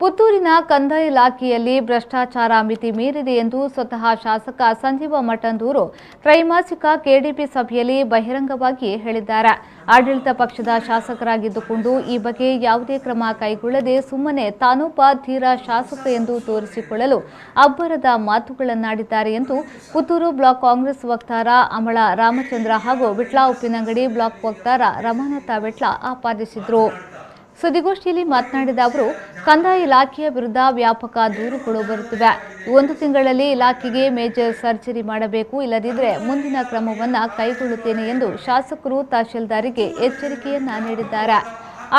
ಪುತ್ತೂರಿನ ಕಂದಾಯ ಇಲಾಖೆಯಲ್ಲಿ ಭ್ರಷ್ಟಾಚಾರ ಮಿತಿ ಮೀರಿದೆ ಎಂದು ಸ್ವತಃ ಶಾಸಕ ಸಂಜೀವ ಮಠಂದೂರು ತ್ರೈಮಾಸಿಕ ಕೆಡಿಪಿ ಸಭೆಯಲ್ಲಿ ಬಹಿರಂಗವಾಗಿ ಹೇಳಿದ್ದಾರೆ. ಆಡಳಿತ ಪಕ್ಷದ ಶಾಸಕರಾಗಿದ್ದುಕೊಂಡು ಈ ಬಗ್ಗೆ ಯಾವುದೇ ಕ್ರಮ ಕೈಗೊಳ್ಳದೆ ಸುಮ್ಮನೆ ತಾನೊಬ್ಬ ಧೀರ ಶಾಸಕ ಎಂದು ತೋರಿಸಿಕೊಳ್ಳಲು ಅಬ್ಬರದ ಮಾತುಗಳನ್ನಾಡಿದ್ದಾರೆ ಎಂದು ಪುತ್ತೂರು ಬ್ಲಾಕ್ ಕಾಂಗ್ರೆಸ್ ವಕ್ತಾರ ಅಮಳ ರಾಮಚಂದ್ರ ಹಾಗೂ ವಿಟ್ಲ ಉಪ್ಪಿನಂಗಡಿ ಬ್ಲಾಕ್ ವಕ್ತಾರ ರಮಾನಾಥ ವಿಟ್ಲ ಆಪಾದಿಸಿದರು. ಸುದ್ದಿಗೋಷ್ಠಿಯಲ್ಲಿ ಮಾತನಾಡಿದ ಅವರು, ಕಂದಾಯ ಇಲಾಖೆಯ ವಿರುದ್ಧ ವ್ಯಾಪಕ ದೂರುಗಳು ಬರುತ್ತಿವೆ. 1 ತಿಂಗಳಲ್ಲಿ ಇಲಾಖೆಗೆ ಮೇಜರ್ ಸರ್ಜರಿ ಮಾಡಬೇಕು, ಇಲ್ಲದಿದ್ದರೆ ಮುಂದಿನ ಕ್ರಮವನ್ನು ಕೈಗೊಳ್ಳುತ್ತೇನೆ ಎಂದು ಶಾಸಕರು ತಹಶೀಲ್ದಾರಿಗೆ ಎಚ್ಚರಿಕೆಯನ್ನ ನೀಡಿದ್ದಾರೆ.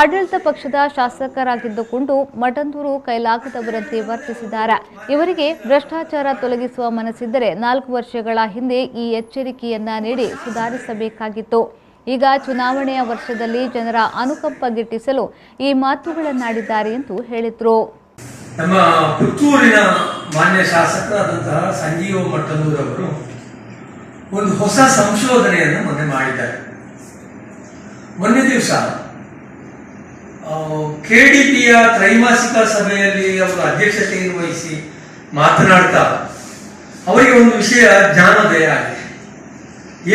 ಆಡಳಿತ ಪಕ್ಷದ ಶಾಸಕರಾಗಿದ್ದುಕೊಂಡು ಮಠಂದೂರು ಕೈಲಾಗದವರಂತೆ ವರ್ತಿಸಿದ್ದಾರೆ. ಇವರಿಗೆ ಭ್ರಷ್ಟಾಚಾರ ತೊಲಗಿಸುವ ಮನಸ್ಸಿದ್ದರೆ 4 ವರ್ಷಗಳ ಹಿಂದೆ ಈ ಎಚ್ಚರಿಕೆಯನ್ನ ನೀಡಿ ಸುಧಾರಿಸಬೇಕಾಗಿತ್ತು. ಈಗ ಚುನಾವಣೆಯ ವರ್ಷದಲ್ಲಿ ಜನರ ಅನುಕಂಪ ಗಿಟ್ಟಿಸಲು ಈ ಮಾತುಗಳನ್ನಾಡಿದ್ದಾರೆ ಎಂದು ಹೇಳಿದರು. ನಮ್ಮ ಪುತ್ತೂರಿನ ಮಾನ್ಯ ಶಾಸಕರಾದಂತಹ ಸಂಜೀವ ಮಠಂದೂರು ಅವರು ಒಂದು ಹೊಸ ಸಂಶೋಧನೆಯನ್ನು ಮೊನ್ನೆ ಮಾಡಿದ್ದಾರೆ. ಮೊನ್ನೆ ದಿವಸ ಕೆಡಿಪಿಯ ತ್ರೈಮಾಸಿಕ ಸಭೆಯಲ್ಲಿ ಅವರು ಅಧ್ಯಕ್ಷತೆಯನ್ನು ವಹಿಸಿ ಮಾತನಾಡ್ತಾ ಅವರಿಗೆ ಒಂದು ವಿಷಯ ಜ್ಞಾನೋದಯ ಆಗಿದೆ.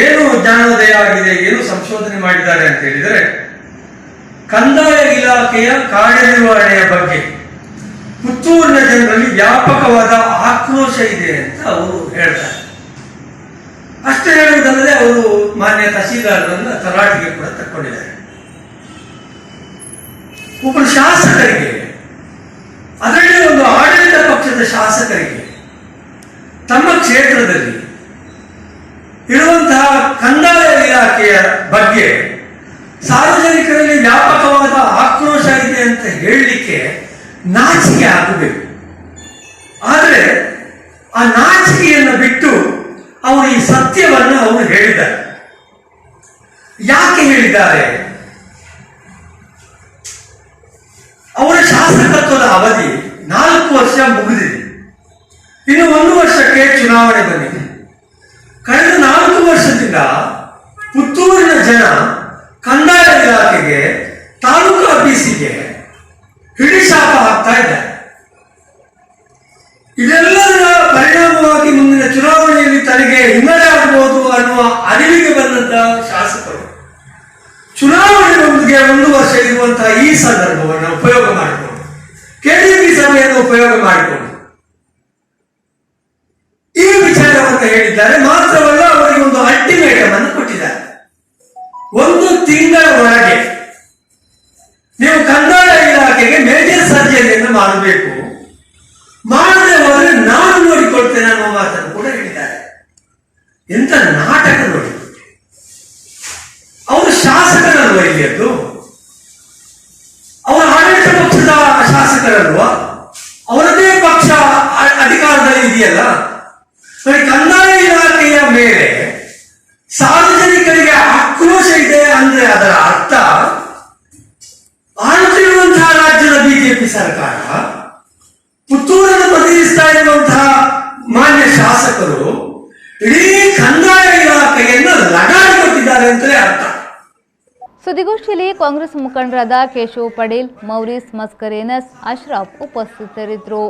ಏನು ಜ್ಞಾನೋದಯ ಆಗಿದೆ, ಏನು ಸಂಶೋಧನೆ ಮಾಡಿದ್ದಾರೆ ಅಂತ ಹೇಳಿದರೆ, ಕಂದಾಯ ಇಲಾಖೆಯ ಕಾರ್ಯನಿರ್ವಹಣೆಯ ಬಗ್ಗೆ ಪುತ್ತೂರಿನ ಜನರಲ್ಲಿ ವ್ಯಾಪಕವಾದ ಆಕ್ರೋಶ ಇದೆ ಅಂತ ಅವರು ಹೇಳ್ತಾರೆ. ಅಷ್ಟೇ ಹೇಳುವುದಲ್ಲದೆ ಅವರು ಮಾನ್ಯ ತಹಸೀಲ್ದಾರರನ್ನ ತರಾಟೆಗೆ ಕೂಡ ತಕ್ಕೊಂಡಿದ್ದಾರೆ. ಒಬ್ಬ ಶಾಸಕರಿಗೆ, ಅದರಲ್ಲಿ ಒಂದು ಆಡಳಿತ ಪಕ್ಷದ ಶಾಸಕರಿಗೆ ತಮ್ಮ ಕ್ಷೇತ್ರದಲ್ಲಿ ಇರುವಂತಹ ಕಂದಾಯ ಇಲಾಖೆಯ ಬಗ್ಗೆ ಸಾರ್ವಜನಿಕರಲ್ಲಿ ವ್ಯಾಪಕವಾದ ಆಕ್ರೋಶ ಇದೆ ಅಂತ ಹೇಳಲಿಕ್ಕೆ ನಾಚಿಕೆ ಆಗಬೇಕು. ಆದರೆ ಆ ನಾಚಿಕೆಯನ್ನು ಬಿಟ್ಟು ಅವರು ಈ ಸತ್ಯವನ್ನು ಅವರು ಹೇಳಿದ್ದಾರೆ. ಯಾಕೆ ಹೇಳಿದ್ದಾರೆ? ಅವರ ಶಾಸಕತ್ವದ ಅವಧಿ 4 ವರ್ಷ ಮುಗಿದಿದೆ. ಇನ್ನು 1 ವರ್ಷಕ್ಕೆ ಚುನಾವಣೆ ಬಂದಿದೆ. ಕಳೆದ 4 ವರ್ಷದಿಂದ ಪುತ್ತೂರಿನ ಜನ ಕಂದಾಯ ಇಲಾಖೆಗೆ, ತಾಲೂಕು ಆಫೀಸಿಗೆ ಹಿಡಿಶಾಪ ಹಾಕ್ತಾ ಇದ್ದಾರೆ. ಇದೆಲ್ಲದರ ಪರಿಣಾಮವಾಗಿ ಮುಂದಿನ ಚುನಾವಣೆಯಲ್ಲಿ ತನಗೆ ಹಿನ್ನಡೆ ಆಗಬಹುದು ಅನ್ನುವ ಅರಿವಿಗೆ ಬಂದಂತಹ ಶಾಸಕರು ಚುನಾವಣೆಯೊಂದಿಗೆ 1 ವರ್ಷ ಇರುವಂತಹ ಈ ಸಂದರ್ಭವನ್ನು ಉಪಯೋಗ ಮಾಡಿಕೊಂಡು, ಕೆಡಿಪಿ ಸಭೆಯನ್ನು ಉಪಯೋಗ ಮಾಡಿಕೊಂಡು ಈ ವಿಚಾರವನ್ನು ಹೇಳಿದ್ದಾರೆ. ಮಾತ್ರವಲ್ಲ, ಅವರಿಗೆ ಒಂದು ಅಲ್ಟಿಮೇಟಮ್ ಅನ್ನು ಕೊಟ್ಟಿದ್ದಾರೆ. 1 ತಿಂಗಳ ಒಳಗೆ ನೀವು ಕಂದಾಯ ಇಲಾಖೆಗೆ ಮೇಜರ್ ಸರ್ಜರಿಯನ್ನು ಮಾಡಬೇಕು, ಮಾಡದೆ ಹೋದರೆ ನಾನು ನೋಡಿಕೊಳ್ತೇನೆ ಅನ್ನೋ ಮಾತನ್ನು ಕೂಡ ಹೇಳಿದ್ದಾರೆ. ಎಂತ ನಾಟಕ ನೋಡಿ! ಅವರು ಶಾಸಕರಲ್ವ ಇಲ್ಲಿಯದ್ದು? ಅವರ ಆಡಳಿತ ಪಕ್ಷದ ಶಾಸಕರಲ್ವಾ? ಅವರದೇ ಪಕ್ಷ ಅಧಿಕಾರದಲ್ಲಿ ಇದೆಯಲ್ಲ. ಕಂದಾಯ ಇಲಾಖೆಯ ಮೇಲೆ ಸಾರ್ವಜನಿಕರಿಗೆ ಆಕ್ರೋಶ ಇದೆ ಅಂದ್ರೆ ಅದರ ಅರ್ಥ ಆಳುತ್ತಿರುವಂತಹ ರಾಜ್ಯದ ಬಿಜೆಪಿ ಸರ್ಕಾರ, ಪುತ್ತೂರನ್ನು ಪ್ರತಿನಿಧಿಸ್ತಾ ಇರುವಂತಹ ಮಾನ್ಯ ಶಾಸಕರು ಇಡೀ ಕಂದಾಯ ಇಲಾಖೆಯನ್ನು ಲಗಾಡಿ ಕೊಟ್ಟಿದ್ದಾರೆ ಅಂತಲೇ ಅರ್ಥ. ಸುದ್ದಿಗೋಷ್ಠಿಯಲ್ಲಿ ಕಾಂಗ್ರೆಸ್ ಮುಖಂಡರಾದ ಕೇಶವ್ ಪಡೇಲ್, ಮೌರೀಸ್ ಮಸ್ಕರೇನಸ್, ಅಶ್ರಫ್ ಉಪಸ್ಥಿತರಿದ್ದರು.